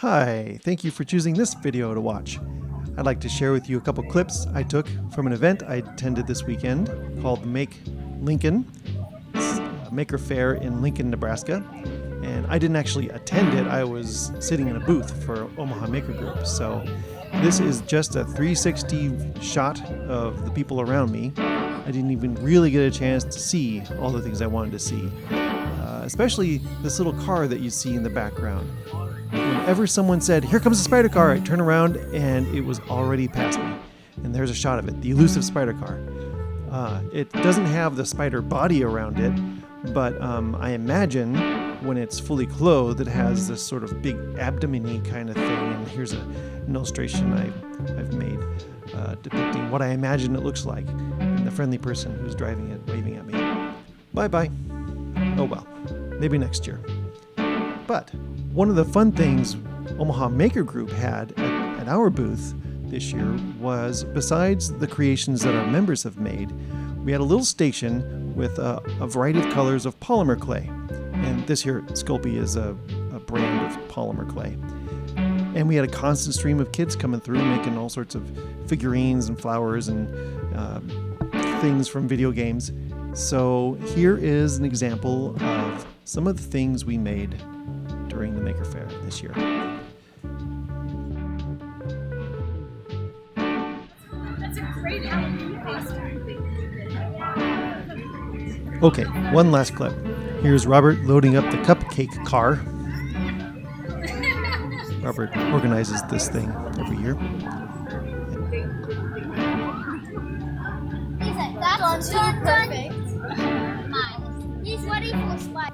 Hi, thank you for choosing this video to watch. I'd like to share with you a couple clips I took from an event I attended this weekend called Make Lincoln. It's a maker fair in Lincoln, Nebraska. And I didn't actually attend it, I was sitting in a booth for Omaha Maker Group. So this is just a 360 shot of the people around me. I didn't even really get a chance to see all the things I wanted to see. Especially this little car that you see in the background. Whenever someone said, "Here comes a spider car," I turn around and it was already past me. And there's a shot of it, the elusive spider car. It doesn't have the spider body around it, but I imagine when it's fully clothed, it has this sort of big abdomen-y kind of thing. And here's an illustration I've made depicting what I imagine it looks like. And the friendly person who's driving it waving at me. Bye-bye. Oh well, maybe next year. But one of the fun things Omaha Maker Group had at our booth this year was, besides the creations that our members have made, we had a little station with a variety of colors of polymer clay. And this here, Sculpey, is a brand of polymer clay. And we had a constant stream of kids coming through making all sorts of figurines and flowers and things from video games. So here is an example of some of the things we made during the Maker Faire this year. That's a great Halloween costume. Okay, one last clip. Here's Robert loading up the cupcake car. Robert organizes this thing every year. That's perfect. He's ready for a slide.